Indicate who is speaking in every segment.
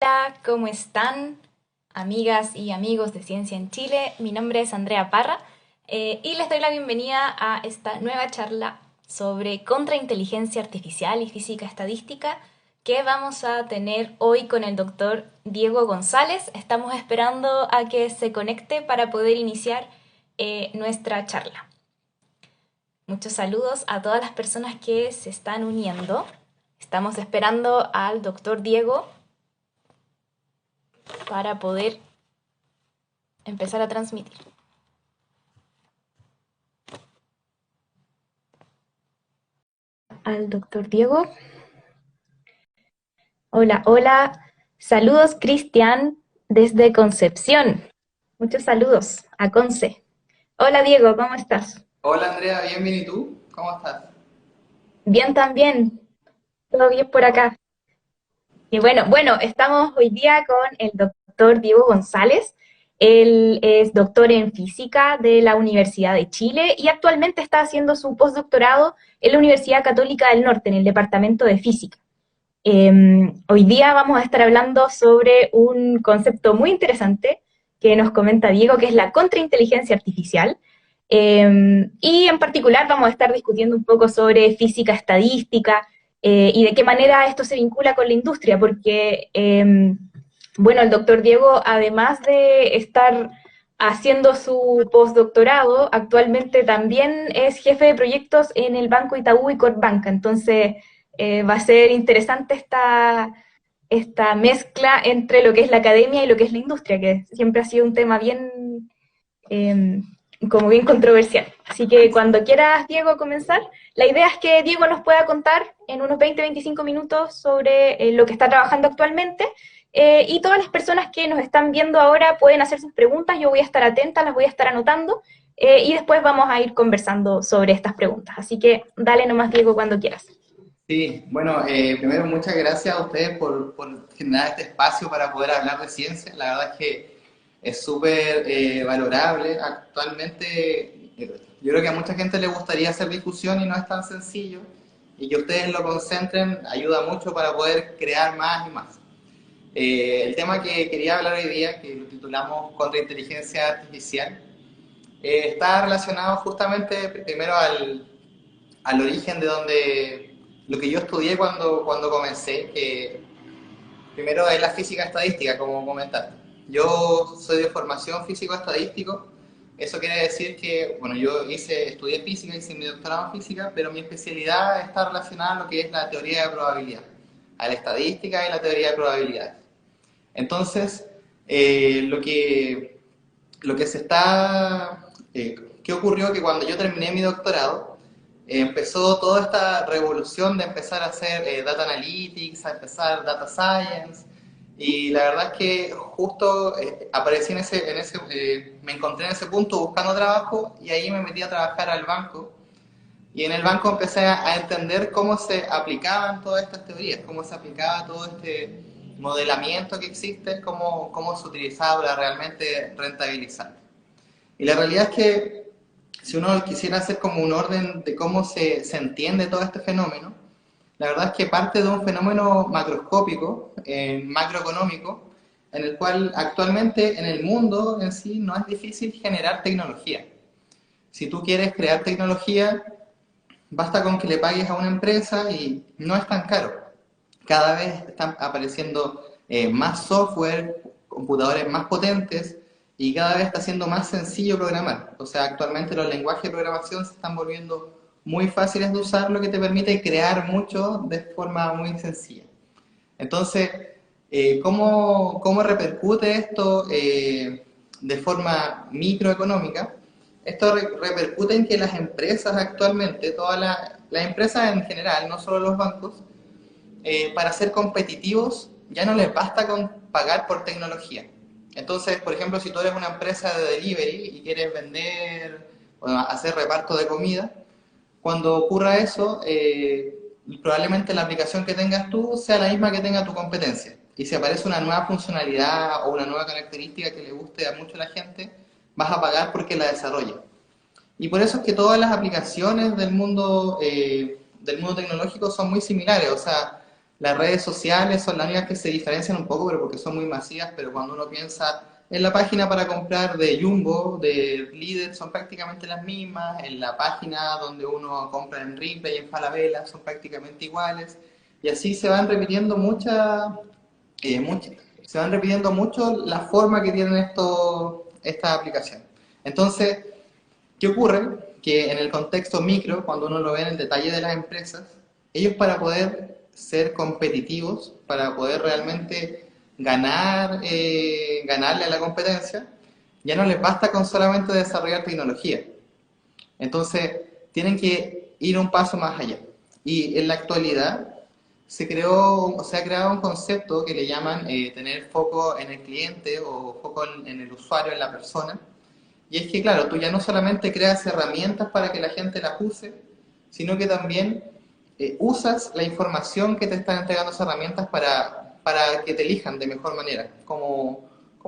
Speaker 1: Hola, ¿cómo están, amigas y amigos de Ciencia en Chile? Mi nombre es Andrea Parra y les doy la bienvenida a esta nueva charla sobre contrainteligencia artificial y física estadística que vamos a tener hoy con el doctor Diego González. Estamos esperando a que se conecte para poder iniciar nuestra charla. Muchos saludos a todas las personas que se están uniendo. Estamos esperando al doctor Diego para poder empezar a transmitir. Al doctor Diego. Hola, hola. Saludos, Cristian, desde Concepción. Muchos saludos a Conce. Hola, Diego, ¿cómo estás?
Speaker 2: Hola Andrea, bien, bien, ¿y tú? ¿Cómo estás?
Speaker 1: Bien también. Todo bien por acá. Y bueno, estamos hoy día con el doctor Diego González. Él es doctor en física de la Universidad de Chile y actualmente está haciendo su postdoctorado en la Universidad Católica del Norte, en el Departamento de Física. Hoy día vamos a estar hablando sobre un concepto muy interesante que nos comenta Diego, que es la contrainteligencia artificial. Y en particular vamos a estar discutiendo un poco sobre física estadística y de qué manera esto se vincula con la industria, porque, bueno, el doctor Diego, además de estar haciendo su postdoctorado, actualmente también es jefe de proyectos en el Banco Itaú y Corpbanca. Entonces, va a ser interesante esta mezcla entre lo que es la academia y lo que es la industria, que siempre ha sido un tema bien, eh, como bien controversial. Así que cuando quieras, Diego, comenzar, la idea es que Diego nos pueda contar en unos 20-25 minutos sobre lo que está trabajando actualmente. Y todas las personas que nos están viendo ahora pueden hacer sus preguntas, yo voy a estar atenta, las voy a estar anotando y después vamos a ir conversando sobre estas preguntas. Así que dale nomás, Diego, cuando quieras.
Speaker 2: Sí, bueno, primero muchas gracias a ustedes por generar este espacio para poder hablar de ciencia. La verdad es que es súper valorable. Actualmente, yo creo que a mucha gente le gustaría hacer discusión y no es tan sencillo. Y que ustedes lo concentren ayuda mucho para poder crear más y más. El tema que quería hablar hoy día, que lo titulamos Contrainteligencia Artificial, está relacionado justamente primero al origen de donde lo que yo estudié cuando comencé, que primero es la física estadística, como comentaste. Yo soy de formación físico-estadístico, eso quiere decir que, bueno, estudié física, hice mi doctorado en física, pero mi especialidad está relacionada a lo que es la teoría de probabilidad, a la estadística y la teoría de probabilidades. Entonces, lo que se está... ¿Qué ocurrió? Que cuando yo terminé mi doctorado, empezó toda esta revolución de empezar a hacer data analytics, a empezar data science, y la verdad es que justo aparecí me encontré en ese punto buscando trabajo y ahí me metí a trabajar al banco y en el banco empecé a entender cómo se aplicaban todas estas teorías, cómo se aplicaba todo este modelamiento que existe, cómo se utilizaba para realmente rentabilizar. Y la realidad es que si uno quisiera hacer como un orden de cómo se entiende todo este fenómeno, la verdad es que parte de un fenómeno macroscópico, macroeconómico, en el cual actualmente en el mundo en sí no es difícil generar tecnología. Si tú quieres crear tecnología, basta con que le pagues a una empresa y no es tan caro. Cada vez están apareciendo más software, computadores más potentes y cada vez está siendo más sencillo programar. O sea, actualmente los lenguajes de programación se están volviendo muy fáciles de usar, lo que te permite crear mucho de forma muy sencilla. Entonces, ¿cómo repercute esto de forma microeconómica? Esto repercute en que las empresas actualmente, todas las empresas en general, no solo los bancos, para ser competitivos ya no les basta con pagar por tecnología. Entonces, por ejemplo, si tú eres una empresa de delivery y quieres vender o hacer reparto de comida, cuando ocurra eso, probablemente la aplicación que tengas tú sea la misma que tenga tu competencia. Y si aparece una nueva funcionalidad o una nueva característica que le guste a mucho a la gente, vas a pagar porque la desarrolle. Y por eso es que todas las aplicaciones del mundo tecnológico son muy similares. O sea, las redes sociales son las únicas que se diferencian un poco, pero porque son muy masivas, pero cuando uno piensa en la página para comprar de Jumbo, de Líder, son prácticamente las mismas, en la página donde uno compra en Ripley y en Falabella son prácticamente iguales, y así se van repitiendo se van repitiendo mucho la forma que tienen esta aplicación. Entonces, ¿qué ocurre? Que en el contexto micro, cuando uno lo ve en el detalle de las empresas, ellos para poder ser competitivos, para poder realmente ganarle a la competencia, ya no les basta con solamente desarrollar tecnología. Entonces, tienen que ir un paso más allá. Y en la actualidad se ha creado un concepto que le llaman tener foco en el cliente o foco en el usuario, en la persona. Y es que, claro, tú ya no solamente creas herramientas para que la gente las use, sino que también usas la información que te están entregando esas herramientas para que te elijan de mejor manera, como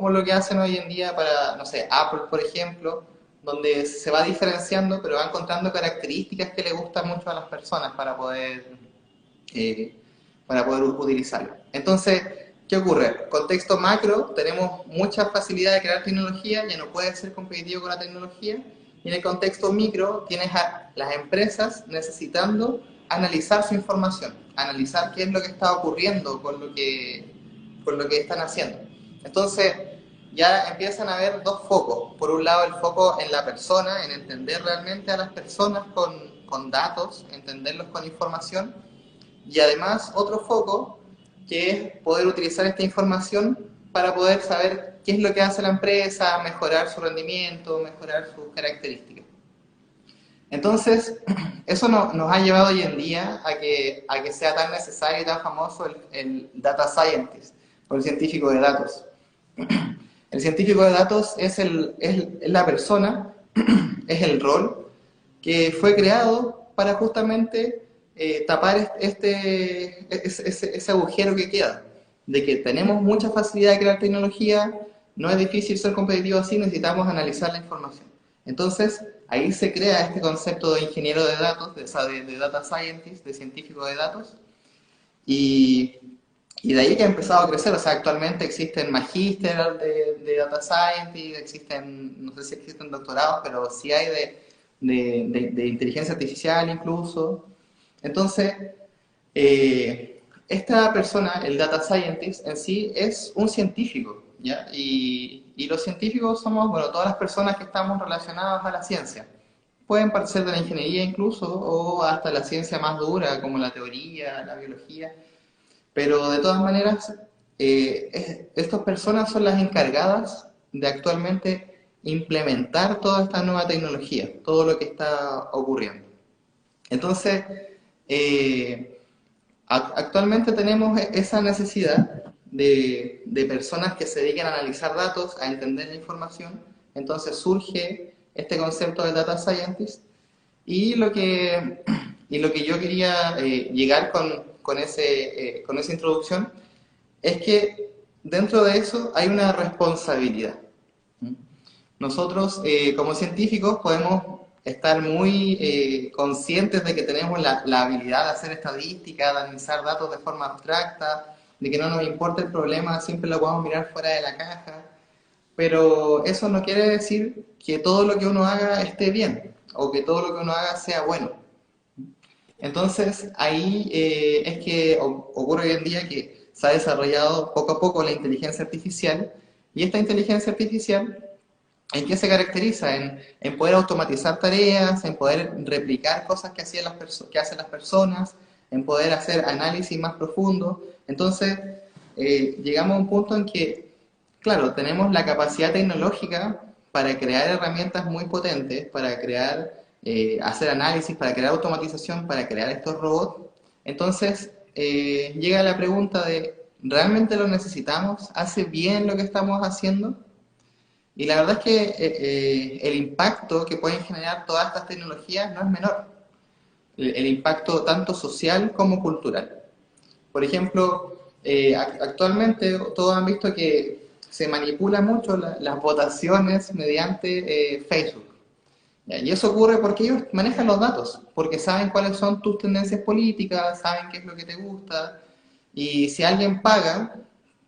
Speaker 2: lo que hacen hoy en día para, no sé, Apple, por ejemplo, donde se va diferenciando, pero va encontrando características que le gustan mucho a las personas eh, para poder utilizarlo. Entonces, ¿qué ocurre? Contexto macro, tenemos mucha facilidad de crear tecnología, ya no puedes ser competitivo con la tecnología, y en el contexto micro tienes a las empresas necesitando analizar su información, analizar qué es lo que está ocurriendo con lo que están haciendo. Entonces, ya empiezan a haber dos focos. Por un lado, el foco en la persona, en entender realmente a las personas con datos, entenderlos con información, y además otro foco que es poder utilizar esta información para poder saber qué es lo que hace la empresa, mejorar su rendimiento, mejorar sus características. Entonces, eso nos ha llevado hoy en día a que sea tan necesario y tan famoso el data scientist, o el científico de datos. El científico de datos es la persona, es el rol que fue creado para justamente tapar ese agujero que queda, de que tenemos mucha facilidad de crear tecnología, no es difícil ser competitivo así, necesitamos analizar la información. Entonces, ahí se crea este concepto de ingeniero de datos, de data scientist, de científico de datos, y, y de ahí que ha empezado a crecer. O sea, actualmente existen magíster de data scientist, existen, no sé si existen doctorados, pero sí hay de inteligencia artificial incluso. Entonces, esta persona, el data scientist en sí, es un científico, ¿ya? Y los científicos somos, bueno, todas las personas que estamos relacionadas a la ciencia. Pueden parecer de la ingeniería incluso, o hasta la ciencia más dura, como la teoría, la biología. Pero de todas maneras, estas personas son las encargadas de actualmente implementar toda esta nueva tecnología, todo lo que está ocurriendo. Entonces, eh, actualmente tenemos esa necesidad de personas que se dediquen a analizar datos, a entender la información. Entonces surge este concepto de data scientist y y lo que yo quería llegar con esa introducción es que dentro de eso hay una responsabilidad. Nosotros, como científicos, podemos estar muy conscientes de que tenemos la habilidad de hacer estadística, de analizar datos de forma abstracta, de que no nos importa el problema, siempre lo podemos mirar fuera de la caja, pero eso no quiere decir que todo lo que uno haga esté bien o que todo lo que uno haga sea bueno. Entonces, ahí es que ocurre hoy en día que se ha desarrollado poco a poco la inteligencia artificial, y esta inteligencia artificial, ¿en qué se caracteriza? En poder automatizar tareas, en poder replicar cosas que hacen las personas, en poder hacer análisis más profundo. Entonces, llegamos a un punto en que, claro, tenemos la capacidad tecnológica para crear herramientas muy potentes, para hacer análisis, para crear automatización, para crear estos robots. Entonces, llega la pregunta de, ¿realmente lo necesitamos? ¿Hace bien lo que estamos haciendo? Y la verdad es que el impacto que pueden generar todas estas tecnologías no es menor. El impacto tanto social como cultural. Por ejemplo, actualmente todos han visto que se manipula mucho las votaciones mediante Facebook. ¿Ya? Y eso ocurre porque ellos manejan los datos, porque saben cuáles son tus tendencias políticas, saben qué es lo que te gusta, Y si alguien paga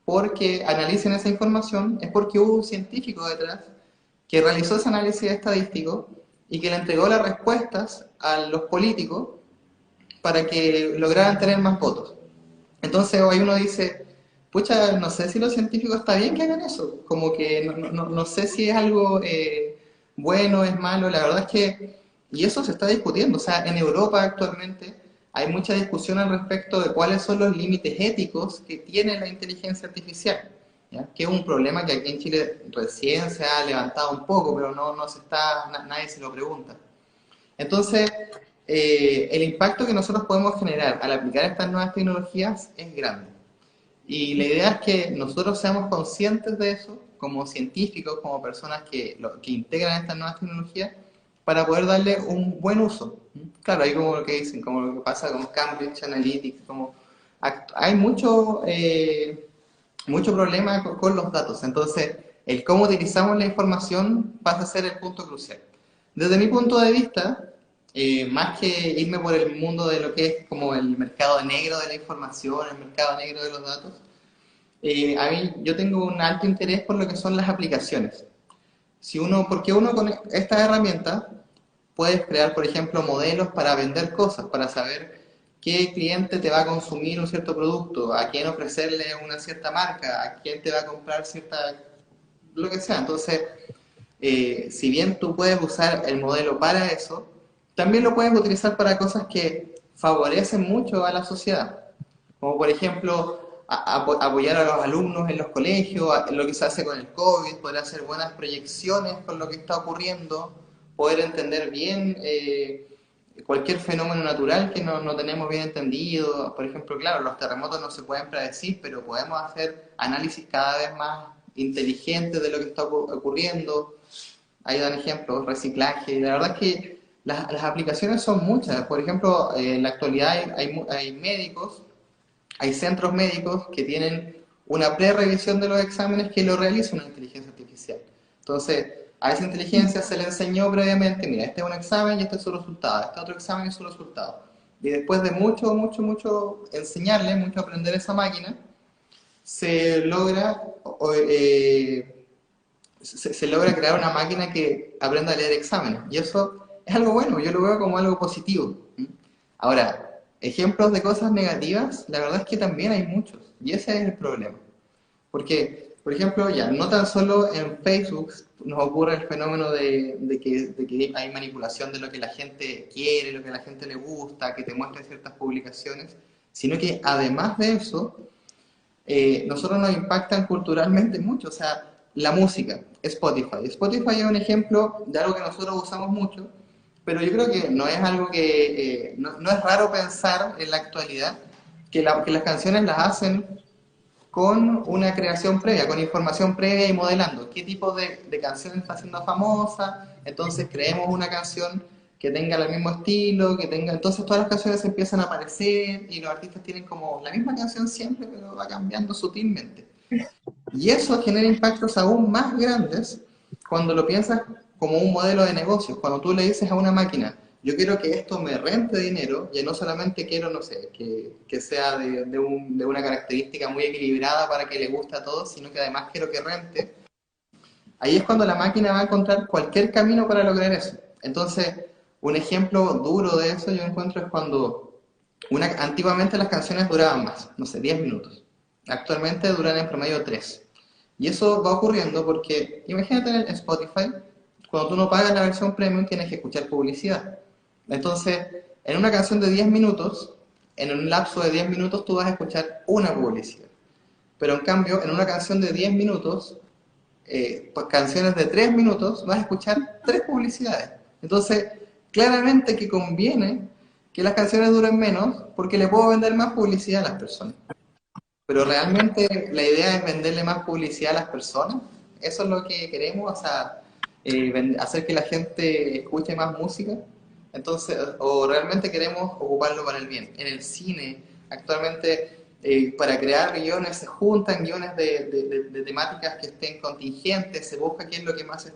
Speaker 2: porque analicen esa información, es porque hubo un científico detrás que realizó ese análisis estadístico y que le entregó las respuestas a los políticos para que lograran tener más votos. Entonces hoy uno dice, pucha, no sé si los científicos está bien que hagan eso, como que no sé si es algo bueno, es malo, la verdad es que, y eso se está discutiendo, o sea, en Europa actualmente hay mucha discusión al respecto de cuáles son los límites éticos que tiene la inteligencia artificial, ¿ya? Que es un problema que aquí en Chile recién se ha levantado un poco, pero no se está, nadie se lo pregunta. Entonces, el impacto que nosotros podemos generar al aplicar estas nuevas tecnologías es grande. Y la idea es que nosotros seamos conscientes de eso, como científicos, como personas que integran estas nuevas tecnologías, para poder darle un buen uso. Claro, hay como lo que dicen, como lo que pasa con Cambridge Analytics, como hay mucho problema con los datos. Entonces, el cómo utilizamos la información pasa a ser el punto crucial. Desde mi punto de vista, más que irme por el mundo de lo que es como el mercado negro de la información, el mercado negro de los datos, a mí yo tengo un alto interés por lo que son las aplicaciones. Porque uno con estas herramientas puedes crear, por ejemplo, modelos para vender cosas, para saber qué cliente te va a consumir un cierto producto, a quién ofrecerle una cierta marca, a quién te va a comprar cierta, lo que sea. Entonces, si bien tú puedes usar el modelo para eso, también lo puedes utilizar para cosas que favorecen mucho a la sociedad. Como por ejemplo, apoyar a los alumnos en los colegios, lo que se hace con el COVID, poder hacer buenas proyecciones con lo que está ocurriendo, poder entender bien cualquier fenómeno natural que no tenemos bien entendido. Por ejemplo, claro, los terremotos no se pueden predecir, pero podemos hacer análisis cada vez más inteligentes de lo que está ocurriendo. Ahí dan ejemplos, reciclaje. La verdad es que las aplicaciones son muchas. Por ejemplo, en la actualidad hay médicos, hay centros médicos que tienen una pre-revisión de los exámenes que lo realiza una inteligencia artificial. Entonces, a esa inteligencia se le enseñó previamente, mira, este es un examen y este es su resultado, este otro examen y su resultado. Y después de mucho enseñarle, mucho aprender esa máquina, se logra, se logra crear una máquina que aprenda a leer exámenes. Y eso es algo bueno, yo lo veo como algo positivo. Ahora, ejemplos de cosas negativas, la verdad es que también hay muchos. Y ese es el problema. Porque, por ejemplo, ya, no tan solo en Facebook nos ocurre el fenómeno de que hay manipulación de lo que la gente quiere, lo que a la gente le gusta, que te muestren ciertas publicaciones, sino que además de eso, nosotros nos impactan culturalmente mucho, o sea, la música, Spotify. Spotify es un ejemplo de algo que nosotros usamos mucho, pero yo creo que no es algo que, no es raro pensar en la actualidad que las canciones las hacen con una creación previa, con información previa y modelando qué tipo de canción está siendo famosa, entonces creemos una canción que tenga el mismo estilo, que tenga, entonces todas las canciones empiezan a aparecer y los artistas tienen como la misma canción siempre, pero va cambiando sutilmente. Y eso genera impactos aún más grandes cuando lo piensas como un modelo de negocio. Cuando tú le dices a una máquina, yo quiero que esto me rente dinero, y no solamente quiero, no sé, que sea de una característica muy equilibrada para que le guste a todos, sino que además quiero que rente, ahí es cuando la máquina va a encontrar cualquier camino para lograr eso. Entonces, un ejemplo duro de eso yo encuentro es cuando antiguamente las canciones duraban más, no sé, 10 minutos. Actualmente duran en promedio 3. Y eso va ocurriendo porque, imagínate en Spotify, cuando tú no pagas la versión premium tienes que escuchar publicidad. Entonces, en una canción de 10 minutos, en un lapso de 10 minutos tú vas a escuchar una publicidad. Pero en cambio, en una canción de 10 minutos, pues canciones de 3 minutos, vas a escuchar 3 publicidades. Entonces, claramente que conviene que las canciones duren menos porque le puedo vender más publicidad a las personas. Pero realmente la idea es venderle más publicidad a las personas. Eso es lo que queremos, o sea, hacer que la gente escuche más música. Entonces, o realmente queremos ocuparlo para el bien. En el cine, actualmente, para crear guiones se juntan guiones de temáticas que estén contingentes, se busca qué es lo que más se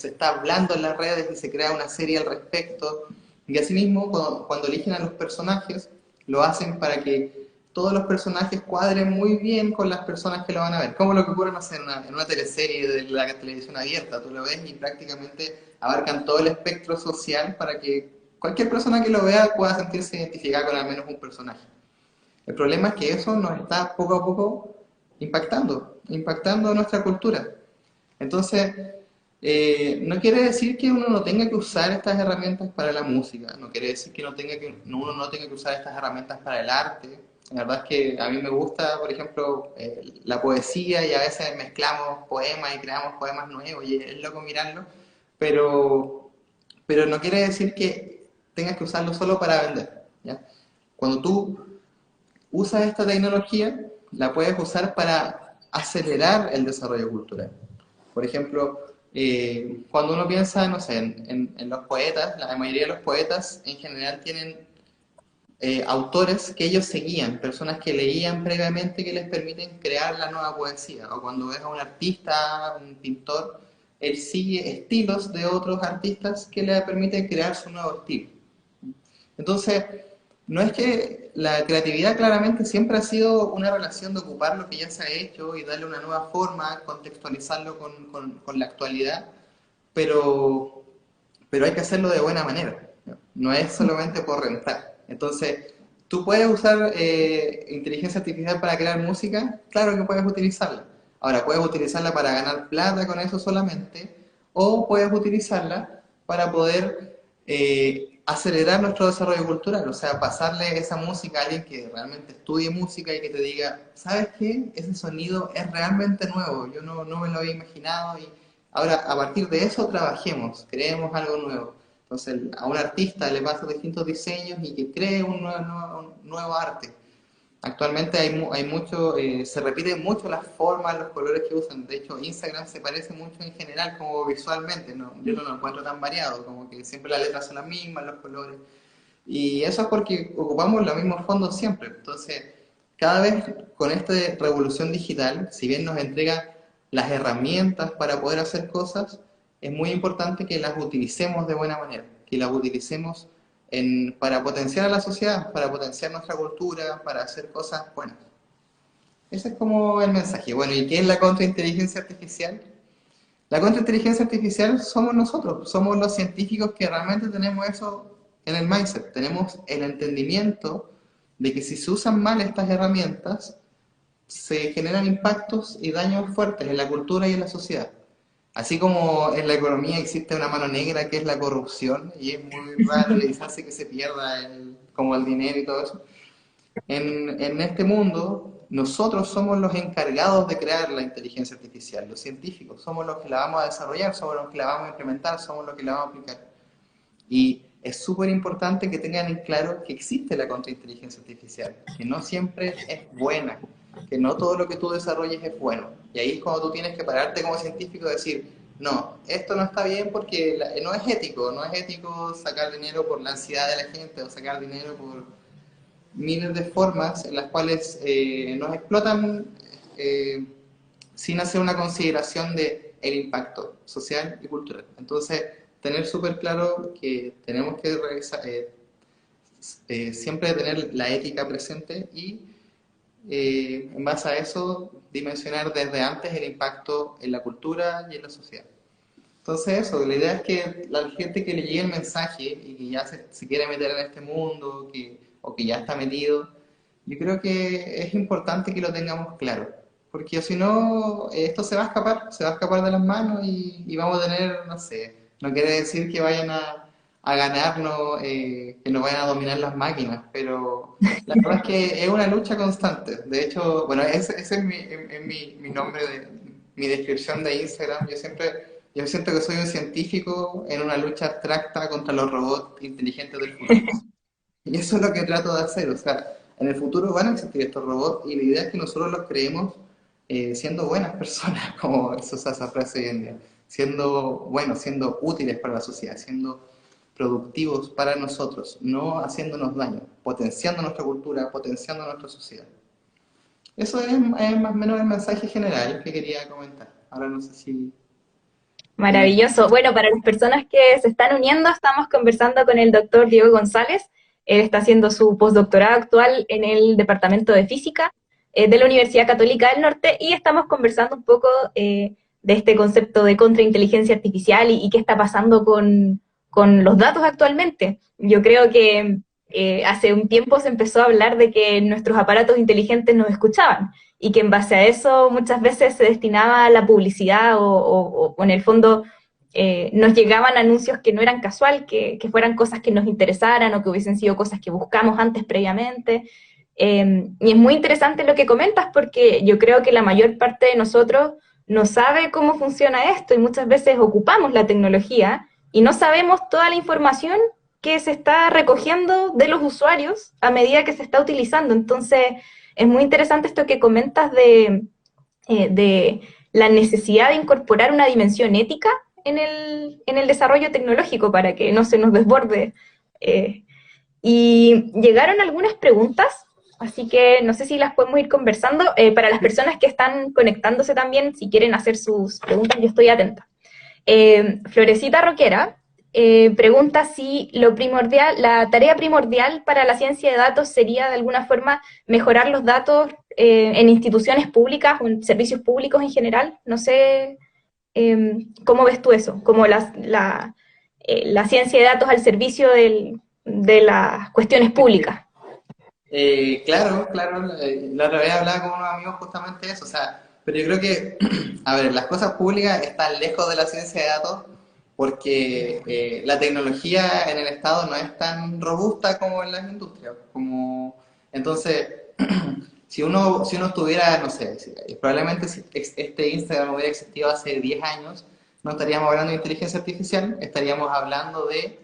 Speaker 2: está hablando en las redes y se crea una serie al respecto. Y asimismo, cuando eligen a los personajes, lo hacen para que todos los personajes cuadren muy bien con las personas que lo van a ver. Como lo que ocurre, no sé, en una teleserie de la televisión abierta. Tú lo ves y prácticamente abarcan todo el espectro social para que cualquier persona que lo vea pueda sentirse identificada con al menos un personaje. El problema es que eso nos está poco a poco impactando nuestra cultura. Entonces, no quiere decir que uno no tenga que usar estas herramientas para la música, no quiere decir que, uno no tenga que usar estas herramientas para el arte. La verdad es que a mí me gusta, por ejemplo, la poesía y a veces mezclamos poemas y creamos poemas nuevos y es loco mirarlo, pero, pero no quiere decir que tengas que usarlo solo para vender, ¿ya? Cuando tú usas esta tecnología, la puedes usar para acelerar el desarrollo cultural. Por ejemplo, cuando uno piensa, no sé, en los poetas, la mayoría de los poetas en general tienen autores que ellos seguían, personas que leían previamente que les permiten crear la nueva poesía. O cuando ves a un artista, un pintor, él sigue estilos de otros artistas que le permiten crear su nuevo estilo. Entonces, no es que la creatividad claramente siempre ha sido una relación de ocupar lo que ya se ha hecho y darle una nueva forma, contextualizarlo con la actualidad, pero, pero hay que hacerlo de buena manera, ¿no? No es solamente por rentar. Entonces, ¿tú puedes usar inteligencia artificial para crear música? Claro que puedes utilizarla. Ahora, puedes utilizarla para ganar plata con eso solamente, o puedes utilizarla para poder acelerar nuestro desarrollo cultural, o sea, pasarle esa música a alguien que realmente estudie música y que te diga, ¿sabes qué? Ese sonido es realmente nuevo, yo no me lo había imaginado y ahora a partir de eso trabajemos, creemos algo nuevo. Entonces a un artista le pasa distintos diseños y que cree un nuevo arte. Actualmente hay mucho, se repiten mucho las formas, los colores que usan. De hecho, Instagram se parece mucho en general como visualmente, ¿no? Yo no lo encuentro tan variado, como que siempre las letras son las mismas, los colores. Y eso es porque ocupamos los mismos fondos siempre. Entonces, cada vez con esta revolución digital, si bien nos entrega las herramientas para poder hacer cosas, es muy importante que las utilicemos de buena manera, que las utilicemos para potenciar a la sociedad, para potenciar nuestra cultura, para hacer cosas buenas. Ese es como el mensaje. Bueno, ¿y qué es la contrainteligencia artificial? La contrainteligencia artificial somos nosotros, somos los científicos que realmente tenemos eso en el mindset, tenemos el entendimiento de que si se usan mal estas herramientas, se generan impactos y daños fuertes en la cultura y en la sociedad. Así como en la economía existe una mano negra que es la corrupción y es muy raro y hace que se pierda como el dinero y todo eso. En este mundo, nosotros somos los encargados de crear la inteligencia artificial, los científicos, somos los que la vamos a desarrollar, somos los que la vamos a implementar, somos los que la vamos a aplicar. Y es súper importante que tengan en claro que existe la contrainteligencia artificial, que no siempre es buena, que no todo lo que tú desarrolles es bueno. Y ahí es cuando tú tienes que pararte como científico y decir, no, esto no está bien porque no es ético sacar dinero por la ansiedad de la gente o sacar dinero por miles de formas en las cuales nos explotan sin hacer una consideración de el impacto social y cultural. Entonces, tener súper claro que tenemos que revisar, siempre tener la ética presente y en base a eso dimensionar desde antes el impacto en la cultura y en la sociedad. Entonces eso, la idea es que la gente que le llegue el mensaje y que ya se quiere meter en este mundo o que ya está metido, yo creo que es importante que lo tengamos claro, porque si no, esto se va a escapar de las manos y vamos a tener, no sé, no quiere decir que vayan a ganarnos, que nos vayan a dominar las máquinas, pero la verdad es que es una lucha constante. De hecho, bueno, ese es mi nombre, mi descripción de Instagram. Yo siento que soy un científico en una lucha abstracta contra los robots inteligentes del futuro. Y eso es lo que trato de hacer. O sea, en el futuro van a existir estos robots y la idea es que nosotros los creemos siendo buenas personas, como se usa esa frase hoy en día. Siendo buenos, siendo útiles para la sociedad, siendo productivos para nosotros, no haciéndonos daño, potenciando nuestra cultura, potenciando nuestra sociedad. Eso es más o menos el mensaje general que quería comentar. Ahora no sé si tienes...
Speaker 1: Maravilloso. Bueno, para las personas que se están uniendo, estamos conversando con el doctor Diego González. Él está haciendo su postdoctorado actual en el Departamento de Física de la Universidad Católica del Norte y estamos conversando un poco de este concepto de contrainteligencia artificial y qué está pasando con los datos actualmente. Yo creo que hace un tiempo se empezó a hablar de que nuestros aparatos inteligentes nos escuchaban y que en base a eso muchas veces se destinaba la publicidad o en el fondo nos llegaban anuncios que no eran casual, que fueran cosas que nos interesaran o que hubiesen sido cosas que buscamos antes previamente. Y es muy interesante lo que comentas porque yo creo que la mayor parte de nosotros no sabe cómo funciona esto y muchas veces ocupamos la tecnología y no sabemos toda la información que se está recogiendo de los usuarios a medida que se está utilizando. Entonces, es muy interesante esto que comentas de la necesidad de incorporar una dimensión ética en el desarrollo tecnológico para que no se nos desborde. Y llegaron algunas preguntas, así que no sé si las podemos ir conversando. Para las personas que están conectándose también, si quieren hacer sus preguntas, yo estoy atenta. Florecita Roquera pregunta si lo primordial, la tarea primordial para la ciencia de datos sería de alguna forma mejorar los datos en instituciones públicas o en servicios públicos en general. No sé cómo ves tú eso, como la ciencia de datos al servicio de las cuestiones públicas.
Speaker 2: Claro, claro, la otra vez hablaba con unos amigos justamente de eso, o sea, pero yo creo que, a ver, las cosas públicas están lejos de la ciencia de datos porque la tecnología en el Estado no es tan robusta como en las industrias, como, entonces, si uno estuviera, no sé, probablemente si este Instagram hubiera existido hace 10 años, no estaríamos hablando de inteligencia artificial, estaríamos hablando de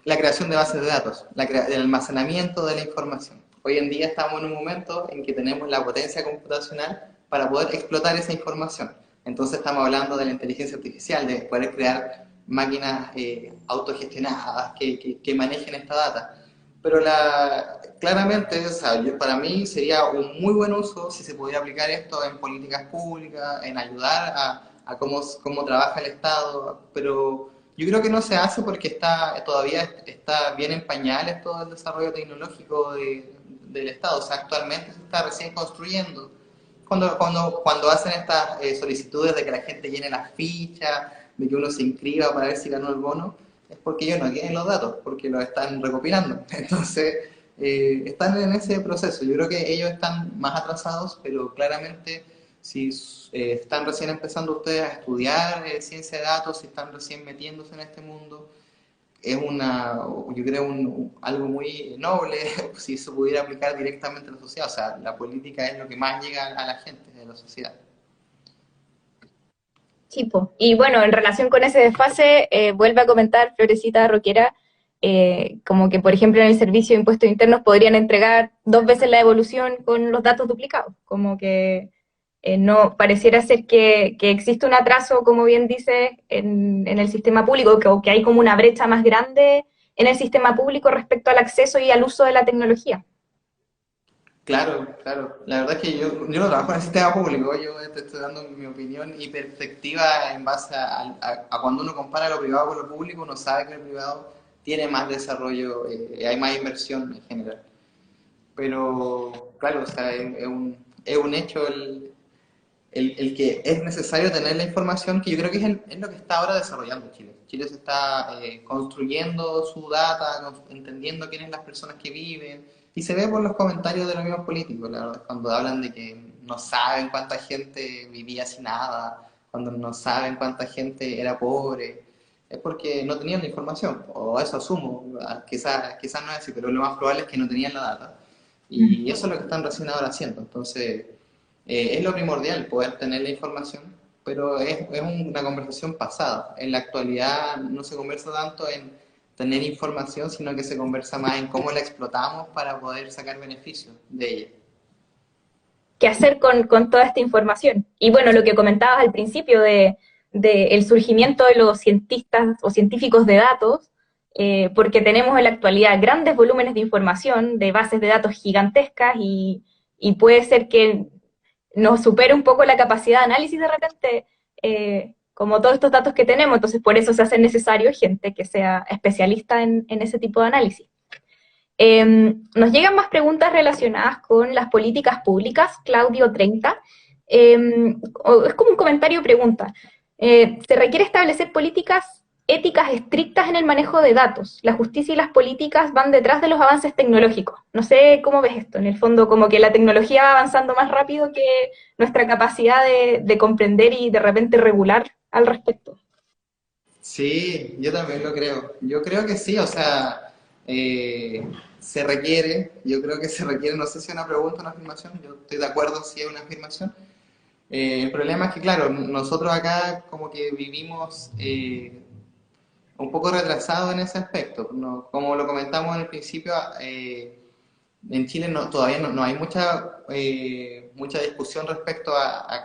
Speaker 2: la creación de bases de datos, el almacenamiento de la información. Hoy en día estamos en un momento en que tenemos la potencia computacional para poder explotar esa información. Entonces estamos hablando de la inteligencia artificial, de poder crear máquinas autogestionadas que manejen esta data. Pero claramente, o sea, para mí sería un muy buen uso si se pudiera aplicar esto en políticas públicas, en ayudar a cómo trabaja el Estado, pero yo creo que no se hace porque todavía está bien en pañales todo el desarrollo tecnológico del Estado. O sea, actualmente se está recién construyendo. Cuando hacen estas solicitudes de que la gente llene las fichas, de que uno se inscriba para ver si ganó el bono, es porque ellos no tienen los datos, porque los están recopilando. Entonces, están en ese proceso. Yo creo que ellos están más atrasados, pero claramente si están recién empezando ustedes a estudiar ciencia de datos, si están recién metiéndose en este mundo, es yo creo, algo muy noble si se pudiera aplicar directamente a la sociedad. O sea, la política es lo que más llega a la gente de la sociedad.
Speaker 1: Sí, po. Y bueno, en relación con ese desfase, vuelve a comentar Florecita Roquera, como que, por ejemplo, en el servicio de impuestos internos podrían entregar 2 veces la devolución con los datos duplicados, como que no pareciera ser que existe un atraso, como bien dice, en el sistema público, o que hay como una brecha más grande en el sistema público respecto al acceso y al uso de la tecnología.
Speaker 2: Claro, claro. La verdad es que yo no trabajo en el sistema público, yo te estoy dando mi opinión y perspectiva en base a cuando uno compara lo privado con lo público, uno sabe que el privado tiene más desarrollo, hay más inversión en general. Pero, claro, o sea, es un hecho el que es necesario tener la información, que yo creo que es lo que está ahora desarrollando Chile. Chile se está construyendo su data, entendiendo quiénes son las personas que viven, y se ve por los comentarios de los mismos políticos, la verdad, cuando hablan de que no saben cuánta gente vivía sin nada, cuando no saben cuánta gente era pobre, es porque no tenían la información, o eso asumo, quizás no es así, pero lo más probable es que no tenían la data, y eso es lo que están recién ahora haciendo. Entonces, es lo primordial, poder tener la información, pero es una conversación pasada. En la actualidad no se conversa tanto en tener información, sino que se conversa más en cómo la explotamos para poder sacar beneficios de ella.
Speaker 1: ¿Qué hacer con toda esta información? Y bueno, lo que comentabas al principio de el surgimiento de los cientistas o científicos de datos, porque tenemos en la actualidad grandes volúmenes de información, de bases de datos gigantescas, y puede ser que nos supere un poco la capacidad de análisis de repente, como todos estos datos que tenemos, entonces por eso se hace necesario gente que sea especialista en ese tipo de análisis. Nos llegan más preguntas relacionadas con las políticas públicas, Claudio 30. Es como un comentario pregunta. Se requiere establecer políticas éticas estrictas en el manejo de datos. La justicia y las políticas van detrás de los avances tecnológicos. No sé cómo ves esto. En el fondo, como que la tecnología va avanzando más rápido que nuestra capacidad de comprender y de repente regular al respecto.
Speaker 2: Sí, yo también lo creo. Yo creo que sí, o sea, se requiere, yo creo que se requiere, no sé si es una pregunta o una afirmación, yo estoy de acuerdo si es una afirmación. El problema es que, claro, nosotros acá como que vivimos un poco retrasados en ese aspecto. Como lo comentamos en el principio, en Chile todavía no hay mucha discusión respecto a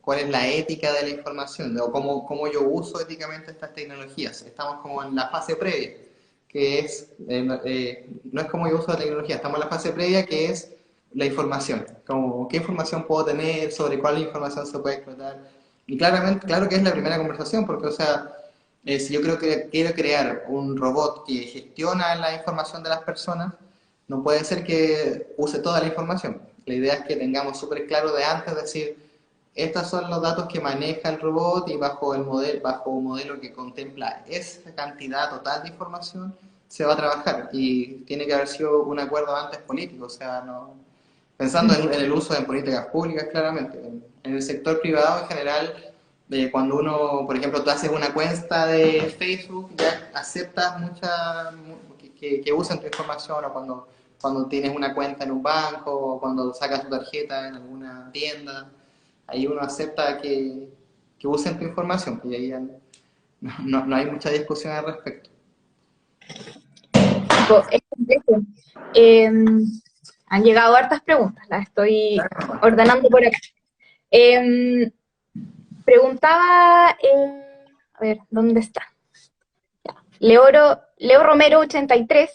Speaker 2: cuál es la ética de la información o cómo yo uso éticamente estas tecnologías. Estamos como en la fase previa, que es, no es como yo uso la tecnología, estamos en la fase previa que es la información, como qué información puedo tener, sobre cuál información se puede explotar. Y claramente, claro que es la primera conversación, porque, o sea, si yo creo que quiero crear un robot que gestiona la información de las personas, no puede ser que use toda la información. La idea es que tengamos súper claro de antes, decir, estos son los datos que maneja el robot y bajo un modelo que contempla esa cantidad total de información se va a trabajar. Y tiene que haber sido un acuerdo antes político, o sea, no, pensando en el uso en políticas públicas, claramente. En el sector privado en general, cuando uno, por ejemplo, tú haces una cuenta de Facebook, ya aceptas que usen tu información, o cuando tienes una cuenta en un banco, o cuando sacas tu tarjeta en alguna tienda, ahí uno acepta que usen tu información, y ahí ya no hay mucha discusión al respecto.
Speaker 1: Es complejo. Eh, Han llegado hartas preguntas, las estoy ordenando por acá. Eh, Preguntaba, a ver, ¿dónde está? Leo Romero 83,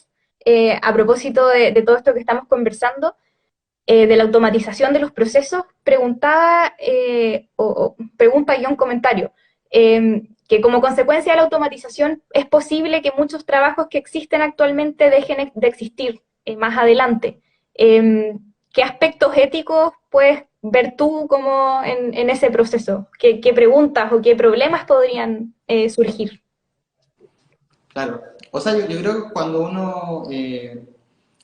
Speaker 1: a propósito de todo esto que estamos conversando, de la automatización de los procesos, preguntaba, o pregunta un comentario, que como consecuencia de la automatización es posible que muchos trabajos que existen actualmente dejen de existir más adelante. ¿Qué aspectos éticos puedes ver tú como en ese proceso? ¿Qué preguntas o qué problemas podrían surgir?
Speaker 2: Claro. O sea, yo creo que cuando uno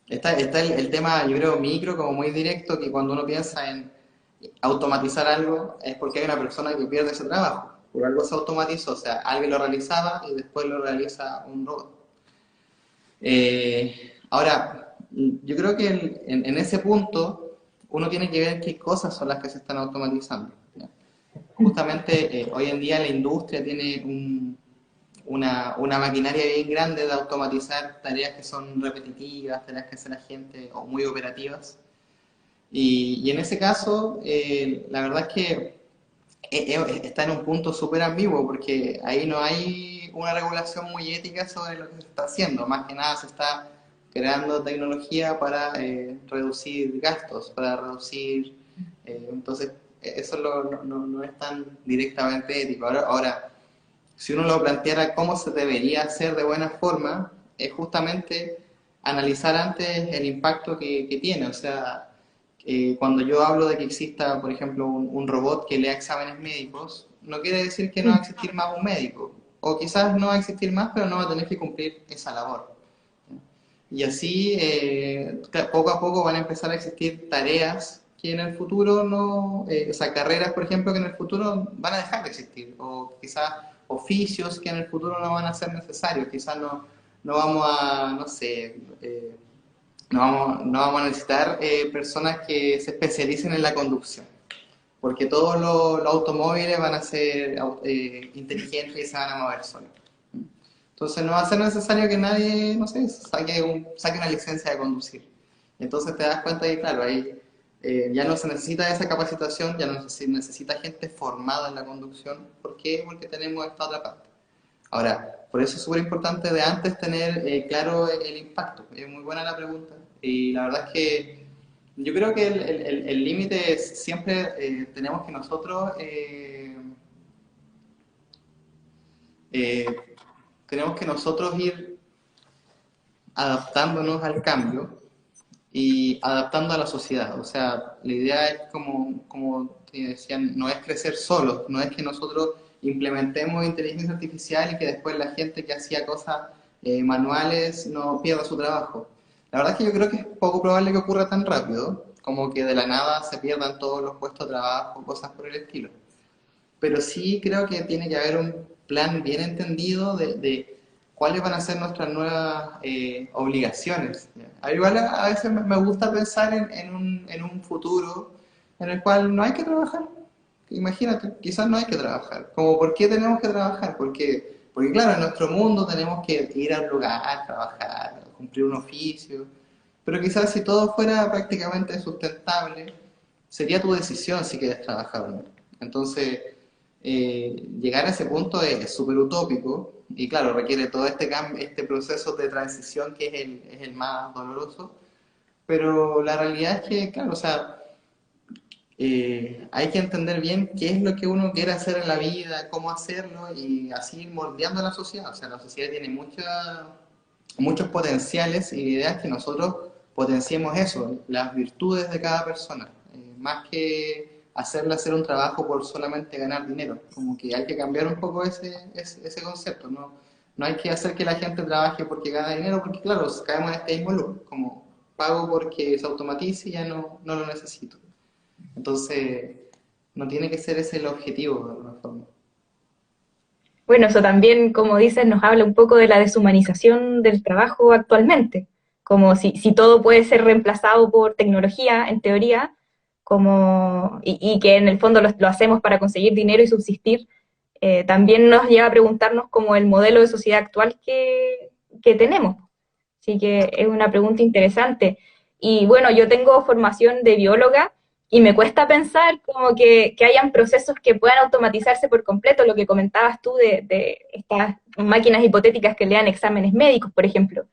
Speaker 2: está el tema, yo creo, micro, como muy directo, que cuando uno piensa en automatizar algo es porque hay una persona que pierde ese trabajo. Por algo se automatizó, o sea, alguien lo realizaba y después lo realiza un robot. Ahora, yo creo que en ese punto uno tiene que ver qué cosas son las que se están automatizando. ¿Ya? Justamente hoy en día la industria tiene una maquinaria bien grande de automatizar tareas que son repetitivas, tareas que hace la gente o muy operativas. Y en ese caso, la verdad es que está en un punto súper ambiguo porque ahí no hay una regulación muy ética sobre lo que se está haciendo. Más que nada se está creando tecnología para reducir gastos, para reducir... entonces, eso no es tan directamente ético. Ahora, si uno lo planteara cómo se debería hacer de buena forma, es justamente analizar antes el impacto que tiene. O sea, cuando yo hablo de que exista, por ejemplo, un robot que lea exámenes médicos, no quiere decir que no va a existir más un médico. O quizás no va a existir más, pero no va a tener que cumplir esa labor. Y así, poco a poco van a empezar a existir tareas que en el futuro no, o sea, carreras, por ejemplo, que en el futuro van a dejar de existir, o quizás oficios que en el futuro no van a ser necesarios, quizás no vamos a, no sé, no vamos a necesitar personas que se especialicen en la conducción, porque todos los automóviles van a ser inteligentes y se van a mover solos. Entonces no va a ser necesario que nadie, no sé, saque una licencia de conducir. Entonces te das cuenta que, claro, ahí ya no se necesita esa capacitación, ya no se necesita gente formada en la conducción. ¿Por qué? Porque tenemos esta otra parte. Ahora, por eso es súper importante de antes tener claro el impacto. Es muy buena la pregunta. Y la verdad es que yo creo que el límite es siempre tenemos que nosotros eh, tenemos que nosotros ir adaptándonos al cambio y adaptando a la sociedad. O sea, la idea es como te decían, no es crecer solos, no es que nosotros implementemos inteligencia artificial y que después la gente que hacía cosas manuales no pierda su trabajo. La verdad es que yo creo que es poco probable que ocurra tan rápido, como que de la nada se pierdan todos los puestos de trabajo, cosas por el estilo. Pero sí creo que tiene que haber un plan bien entendido de cuáles van a ser nuestras nuevas obligaciones. ¿Ya? Igual a veces me gusta pensar en un futuro en el cual no hay que trabajar. Imagínate, quizás no hay que trabajar. Como, ¿por qué tenemos que trabajar? Porque claro, en nuestro mundo tenemos que ir al lugar, trabajar, cumplir un oficio, pero quizás si todo fuera prácticamente sustentable, sería tu decisión si quieres trabajar o no. Entonces, llegar a ese punto es súper utópico y claro, requiere todo este cambio, este proceso de transición que es el más doloroso, pero la realidad es que, claro, o sea, hay que entender bien qué es lo que uno quiere hacer en la vida, cómo hacerlo y así ir moldeando a la sociedad. O sea, la sociedad tiene muchos potenciales y la idea es que nosotros potenciemos eso, las virtudes de cada persona, más que hacerle hacer un trabajo por solamente ganar dinero. Como que hay que cambiar un poco ese concepto, ¿no? No hay que hacer que la gente trabaje porque gana dinero, porque claro, caemos en este mismo loop, como pago porque se automatice y ya no lo necesito. Entonces, no tiene que ser ese el objetivo de alguna forma.
Speaker 1: Bueno, eso también, como dices, nos habla un poco de la deshumanización del trabajo actualmente, como si todo puede ser reemplazado por tecnología, en teoría, y que en el fondo lo hacemos para conseguir dinero y subsistir, también nos lleva a preguntarnos como el modelo de sociedad actual que tenemos. Así que es una pregunta interesante. Y bueno, yo tengo formación de bióloga y me cuesta pensar como que hayan procesos que puedan automatizarse por completo, lo que comentabas tú de estas máquinas hipotéticas que lean exámenes médicos, por ejemplo.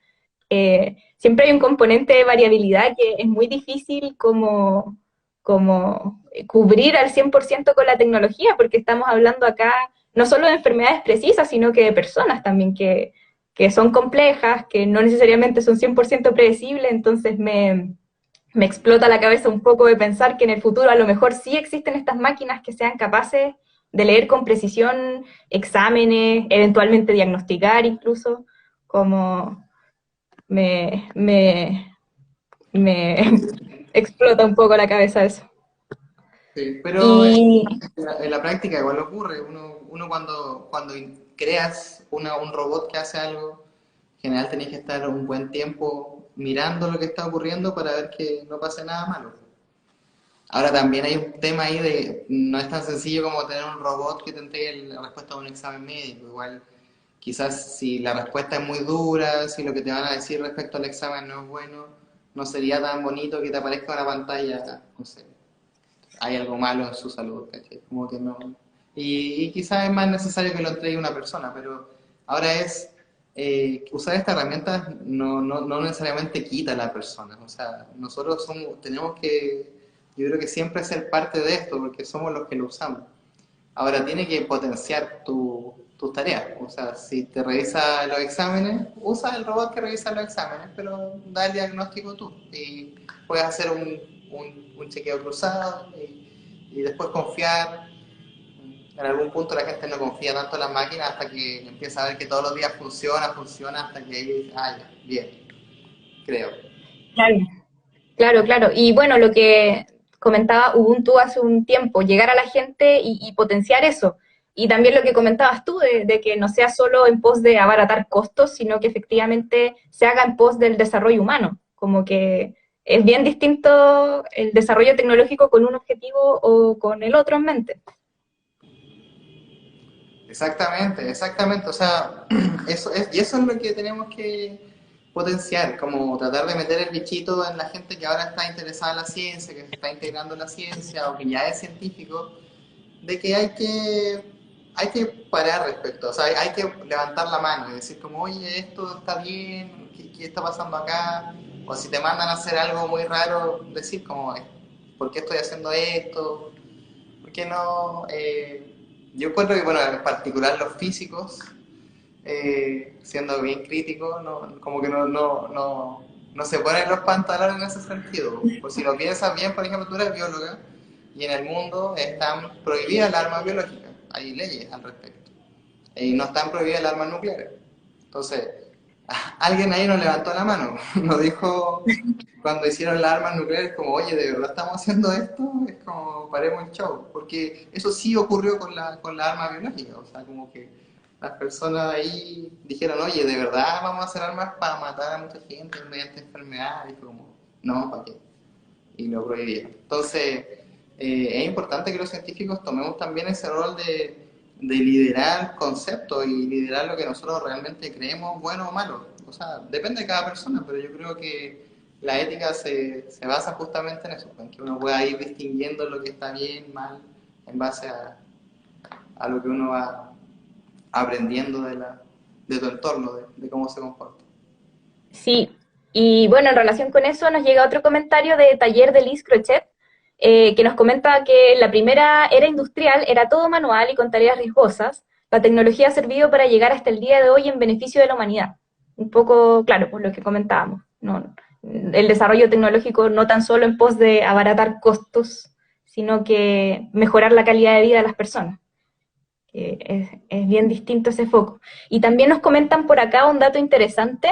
Speaker 1: Siempre hay un componente de variabilidad que es muy difícil como cubrir al 100% con la tecnología, porque estamos hablando acá no solo de enfermedades precisas, sino que de personas también que son complejas, que no necesariamente son 100% predecibles, entonces me explota la cabeza un poco de pensar que en el futuro a lo mejor sí existen estas máquinas que sean capaces de leer con precisión exámenes, eventualmente diagnosticar incluso, como me, me explota un poco la cabeza eso.
Speaker 2: Sí, pero
Speaker 1: Y
Speaker 2: en la práctica igual ocurre. Uno cuando creas un robot que hace algo, en general tenés que estar un buen tiempo mirando lo que está ocurriendo para ver que no pase nada malo. Ahora también hay un tema ahí de, no es tan sencillo como tener un robot que te entregue la respuesta a un examen médico. Igual, quizás si la respuesta es muy dura, si lo que te van a decir respecto al examen no es bueno, no sería tan bonito que te aparezca una pantalla, no sé, hay algo malo en su salud, ¿cachai? Como que no. Y quizás es más necesario que lo entregue una persona, pero ahora es usar esta herramienta no necesariamente quita a la persona. O sea, nosotros tenemos que, yo creo que siempre ser parte de esto, porque somos los que lo usamos. Ahora tiene que potenciar tus tareas. O sea, si te revisa los exámenes, usa el robot que revisa los exámenes, pero da el diagnóstico tú. Y puedes hacer un chequeo cruzado y después confiar. En algún punto la gente no confía tanto en las máquinas hasta que empieza a ver que todos los días funciona, hasta que ellos dicen, ah, ya, bien, creo.
Speaker 1: claro, claro. Y bueno, lo que comentaba Ubuntu hace un tiempo, llegar a la gente y potenciar eso. Y también lo que comentabas tú, de que no sea solo en pos de abaratar costos, sino que efectivamente se haga en pos del desarrollo humano. Como que es bien distinto el desarrollo tecnológico con un objetivo o con el otro en mente.
Speaker 2: Exactamente, exactamente. O sea, y eso es lo que tenemos que potenciar, como tratar de meter el bichito en la gente que ahora está interesada en la ciencia, que se está integrando en la ciencia o que ya es científico, de que hay que parar respecto, o sea, hay que levantar la mano y decir como, oye, esto está bien, qué está pasando acá? O si te mandan a hacer algo muy raro, decir como, ¿por qué estoy haciendo esto? ¿Por qué no? Yo encuentro que, bueno, en particular los físicos siendo bien crítico, como que no se ponen los pantalones en ese sentido. Por si lo piensas bien, por ejemplo, tú eres bióloga y en el mundo están prohibidas las armas biológicas, hay leyes al respecto, y no están prohibidas las armas nucleares. Entonces, alguien ahí nos levantó la mano, nos dijo cuando hicieron las armas nucleares como, oye, ¿de verdad estamos haciendo esto? Es como, paremos el show, porque eso sí ocurrió con la arma biológica, o sea, como que las personas ahí dijeron, oye, ¿de verdad vamos a hacer armas para matar a mucha gente mediante enfermedades? Y fue como, no, ¿para qué? Y lo prohibieron. Entonces, es importante que los científicos tomemos también ese rol de liderar conceptos y liderar lo que nosotros realmente creemos bueno o malo. O sea, depende de cada persona, pero yo creo que la ética se basa justamente en eso, en que uno pueda ir distinguiendo lo que está bien, mal, en base a lo que uno va aprendiendo de tu entorno, de cómo se comporta.
Speaker 1: Sí, y bueno, en relación con eso nos llega otro comentario de Taller de Liz Crochet, que nos comenta que la primera era industrial, era todo manual y con tareas riesgosas. La tecnología ha servido para llegar hasta el día de hoy en beneficio de la humanidad. Un poco, claro, por lo que comentábamos. No, el desarrollo tecnológico no tan solo en pos de abaratar costos, sino que mejorar la calidad de vida de las personas. Es bien distinto ese foco. Y también nos comentan por acá un dato interesante.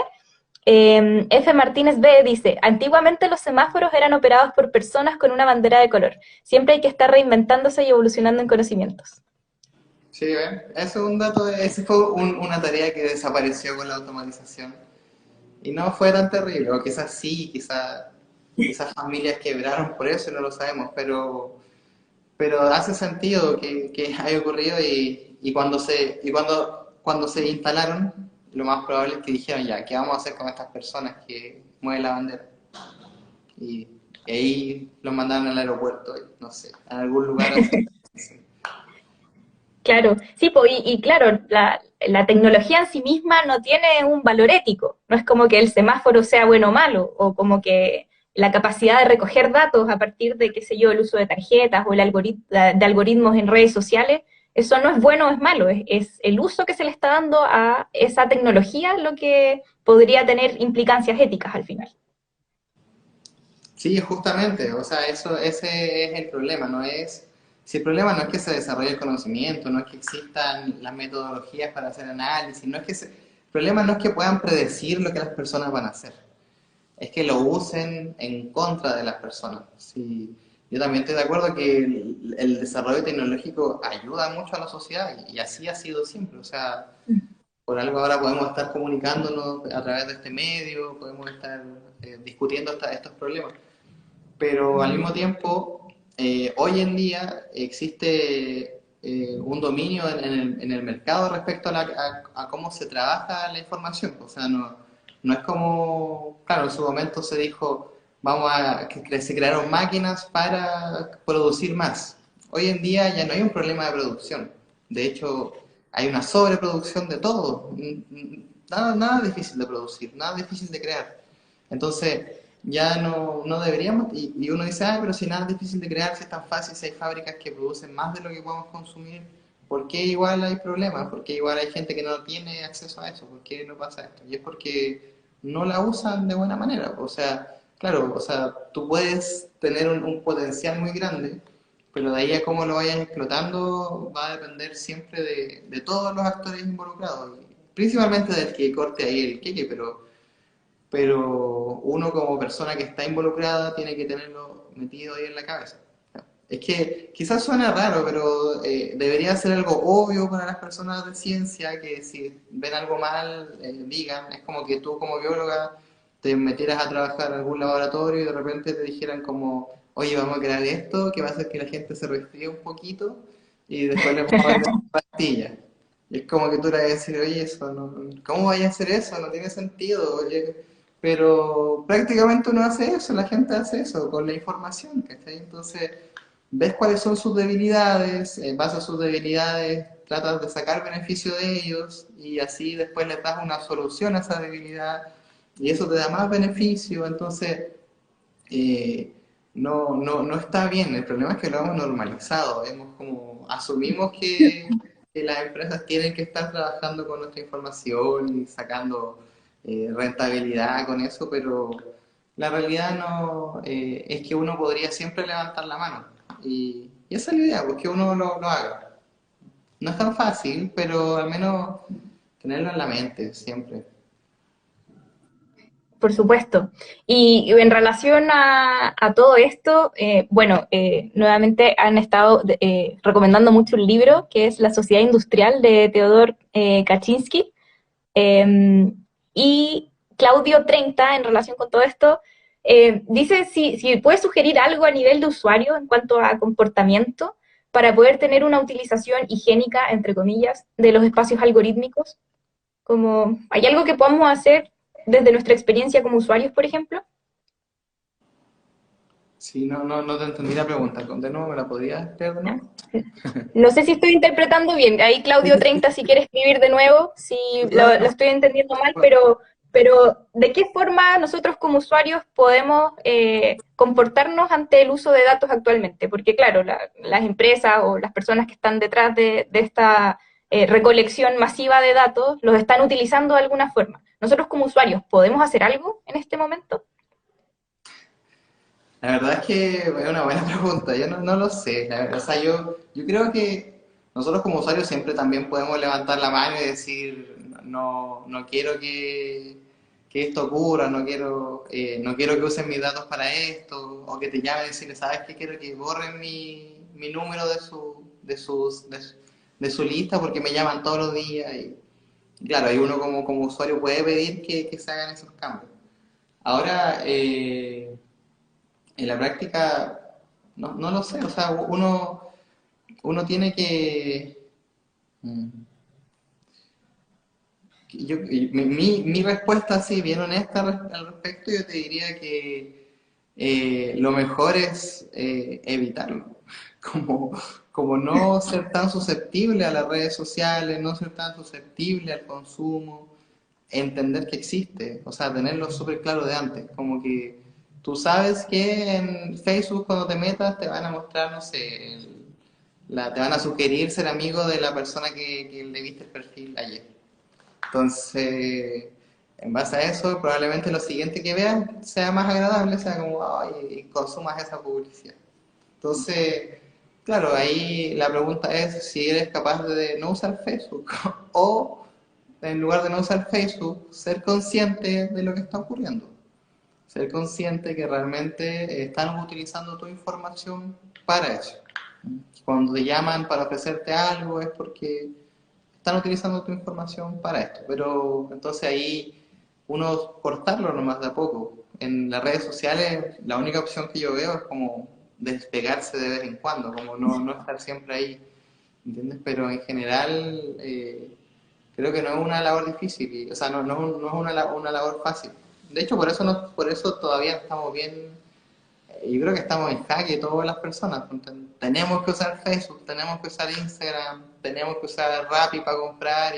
Speaker 1: F. Martínez B. dice, antiguamente los semáforos eran operados por personas con una bandera de color. Siempre hay que estar reinventándose y evolucionando en conocimientos.
Speaker 2: Sí, ¿ven? Eso es un dato, ese fue una tarea que desapareció con la automatización. Y no fue tan terrible, o quizás sí, quizás familias quebraron por eso y no lo sabemos, pero hace sentido que haya ocurrido y cuando se instalaron, lo más probable es que dijeron ya, ¿qué vamos a hacer con estas personas que mueven la bandera? Y ahí los mandaron al aeropuerto, no sé, a algún lugar así.
Speaker 1: Claro, sí, y claro, la tecnología en sí misma no tiene un valor ético. No es como que el semáforo sea bueno o malo, o como que la capacidad de recoger datos a partir de, qué sé yo, el uso de tarjetas o de algoritmos en redes sociales, eso no es bueno o es malo, es el uso que se le está dando a esa tecnología lo que podría tener implicancias éticas al final.
Speaker 2: Sí, justamente, o sea, ese es el problema, si el problema no es que se desarrolle el conocimiento, no es que existan las metodologías para hacer análisis, el problema no es que puedan predecir lo que las personas van a hacer, es que lo usen en contra de las personas. Sí, yo también estoy de acuerdo que el desarrollo tecnológico ayuda mucho a la sociedad y así ha sido siempre, o sea, por algo ahora podemos estar comunicándonos a través de este medio, podemos estar discutiendo estos problemas, pero al mismo tiempo, hoy en día existe un dominio en el mercado respecto a cómo se trabaja la información. O sea, no es como, claro, en su momento se dijo, se crearon máquinas para producir más. Hoy en día ya no hay un problema de producción. De hecho, hay una sobreproducción de todo. Nada difícil de producir, nada difícil de crear. Entonces, ya no deberíamos, y uno dice, ah, pero si nada es difícil de crear, si es tan fácil, si hay fábricas que producen más de lo que podemos consumir, ¿por qué igual hay problemas? ¿Por qué igual hay gente que no tiene acceso a eso? ¿Por qué no pasa esto? Y es porque no la usan de buena manera. O sea, claro, o sea, tú puedes tener un potencial muy grande, pero de ahí a cómo lo vayas explotando va a depender siempre de todos los actores involucrados, y principalmente del que corte ahí el queque, pero uno como persona que está involucrada tiene que tenerlo metido ahí en la cabeza. Es que quizás suena raro, pero debería ser algo obvio para las personas de ciencia que si ven algo mal, digan. Es como que tú como bióloga te metieras a trabajar en algún laboratorio y de repente te dijeran como, oye, vamos a crear esto que va a hacer que la gente se resfríe un poquito y después le vamos a vender pastillas. Y es como que tú le vas a decir, oye, eso no, ¿cómo vaya a hacer eso? No tiene sentido, oye. Pero prácticamente uno hace eso, la gente hace eso con la información, ¿cachai? Entonces, ves cuáles son sus debilidades, en base a sus debilidades tratas de sacar beneficio de ellos y así después les das una solución a esa debilidad y eso te da más beneficio, entonces no está bien, el problema es que lo hemos normalizado, hemos como, asumimos las empresas tienen que estar trabajando con nuestra información y sacando rentabilidad con eso, pero la realidad no es que uno podría siempre levantar la mano. Y esa es la idea, pues que uno lo haga. No es tan fácil, pero al menos tenerlo en la mente siempre.
Speaker 1: Por supuesto. Y en relación a todo esto, bueno, nuevamente han estado recomendando mucho un libro que es La Sociedad Industrial de Theodor Kaczynski. Y Claudio 30, en relación con todo esto, dice si puede sugerir algo a nivel de usuario en cuanto a comportamiento para poder tener una utilización higiénica, entre comillas, de los espacios algorítmicos. Como, ¿hay algo que podamos hacer desde nuestra experiencia como usuarios, por ejemplo?
Speaker 2: Sí, no te entendí la pregunta. ¿De nuevo me la podías leer de
Speaker 1: ¿Ya?
Speaker 2: nuevo?
Speaker 1: No sé si estoy interpretando bien. Ahí
Speaker 2: Sí,
Speaker 1: Claudio
Speaker 2: sí, sí.
Speaker 1: 30, si quiere escribir de nuevo, si lo
Speaker 2: No,
Speaker 1: estoy entendiendo mal,
Speaker 2: no.
Speaker 1: pero ¿de qué forma nosotros como usuarios podemos comportarnos ante el uso de datos actualmente? Porque claro, las empresas o las personas que están detrás de esta recolección masiva de datos los están utilizando de alguna forma. Nosotros como usuarios, ¿podemos hacer algo en este momento?
Speaker 2: La verdad es que es una buena pregunta, yo no lo sé. O sea, yo creo que nosotros como usuarios siempre también podemos levantar la mano y decir, no quiero que esto ocurra, no quiero que usen mis datos para esto, o que te llamen y decirle, ¿sabes qué? Quiero que borren mi número de su lista porque me llaman todos los días. Y claro, ahí uno como usuario puede pedir que se hagan esos cambios. Ahora, en la práctica, no lo sé, o sea, uno tiene que... mm, mi respuesta, así, bien honesta al respecto, yo te diría que lo mejor es evitarlo. Como, como no ser tan susceptible a las redes sociales, no ser tan susceptible al consumo, entender que existe, o sea, tenerlo súper claro de antes, como que tú sabes que en Facebook cuando te metas te van a mostrar, no sé, te van a sugerir ser amigo de la persona que le viste el perfil ayer. Entonces, en base a eso, probablemente lo siguiente que veas sea más agradable, sea como, ay, consumas esa publicidad. Entonces, claro, ahí la pregunta es si eres capaz de no usar Facebook o en lugar de no usar Facebook, ser consciente de lo que está ocurriendo. Ser consciente que realmente están utilizando tu información para eso. Cuando te llaman para ofrecerte algo es porque están utilizando tu información para esto. Pero entonces ahí uno cortarlo nomás de a poco. En las redes sociales la única opción que yo veo es como despegarse de vez en cuando, como no estar siempre ahí, ¿entiendes? Pero en general creo que no es una labor difícil, o sea, no es una labor fácil. De hecho, por eso todavía estamos bien, yo creo que estamos en jaque todas las personas. Tenemos que usar Facebook, tenemos que usar Instagram, tenemos que usar Rappi para comprar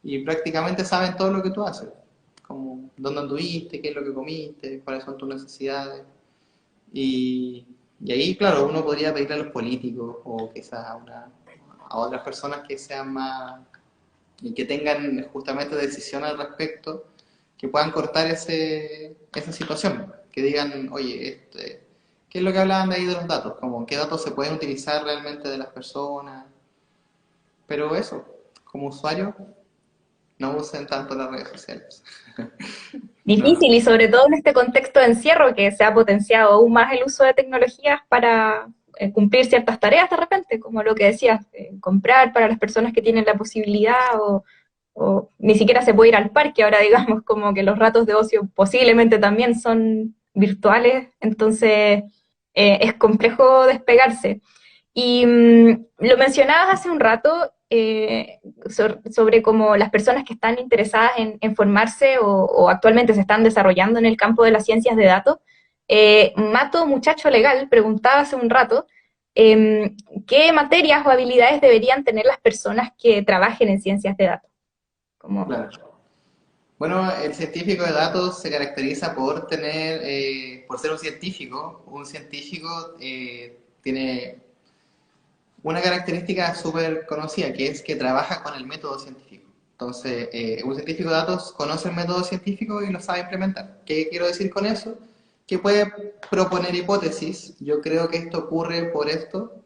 Speaker 2: y prácticamente saben todo lo que tú haces, como dónde anduviste, qué es lo que comiste, cuáles son tus necesidades. Y, y ahí, claro, uno podría pedirle a los políticos o quizás a otras personas que sean más y que tengan justamente decisión al respecto, que puedan cortar esa situación, que digan, oye, ¿qué es lo que hablaban de ahí de los datos? Como qué datos se pueden utilizar realmente de las personas, pero eso, como usuario, no usen tanto las redes sociales. No,
Speaker 1: Difícil y sobre todo en este contexto de encierro que se ha potenciado aún más el uso de tecnologías para cumplir ciertas tareas de repente, como lo que decías, comprar para las personas que tienen la posibilidad o ni siquiera se puede ir al parque ahora, digamos, como que los ratos de ocio posiblemente también son virtuales, entonces es complejo despegarse. Y lo mencionabas hace un rato sobre cómo las personas que están interesadas en formarse o actualmente se están desarrollando en el campo de las ciencias de datos. Mato, muchacho legal, preguntaba hace un rato qué materias o habilidades deberían tener las personas que trabajen en ciencias de datos. Como,
Speaker 2: claro. Bueno, el científico de datos se caracteriza por ser un científico. Un científico tiene una característica súper conocida, que es que trabaja con el método científico. Entonces, un científico de datos conoce el método científico y lo sabe implementar. ¿Qué quiero decir con eso? Que puede proponer hipótesis. Yo creo que esto ocurre por esto.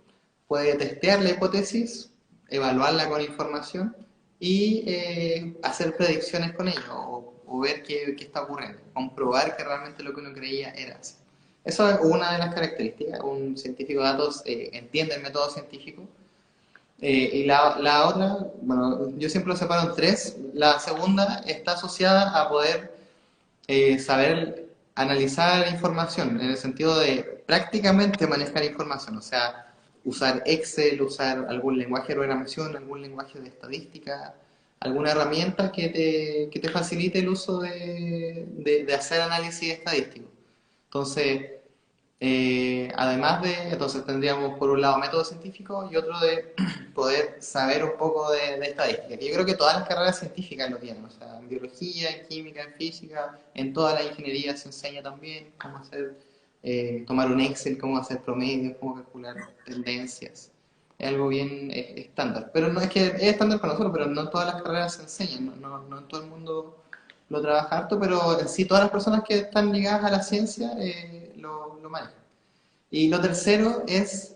Speaker 2: Puede testear la hipótesis, evaluarla con información y hacer predicciones con ello o ver qué está ocurriendo. Comprobar que realmente lo que uno creía era así. Eso es una de las características. Un científico de datos entiende el método científico. Y la otra, bueno, yo siempre lo separo en tres. La segunda está asociada a poder saber analizar información, en el sentido de prácticamente manejar información, o sea, usar Excel, usar algún lenguaje de programación, algún lenguaje de estadística, alguna herramienta que te facilite el uso de hacer análisis estadístico. Entonces, además de, entonces tendríamos por un lado método científico y otro de poder saber un poco de estadística, que yo creo que todas las carreras científicas lo tienen, o sea, en biología, en química, en física, en toda la ingeniería se enseña también cómo hacer, tomar un Excel, cómo hacer promedios, cómo calcular tendencias. Es algo bien estándar, pero no es que es estándar para nosotros, pero no en todas las carreras se enseñan, no en todo el mundo lo trabaja harto, pero en sí todas las personas que están ligadas a la ciencia lo manejan. Y lo tercero es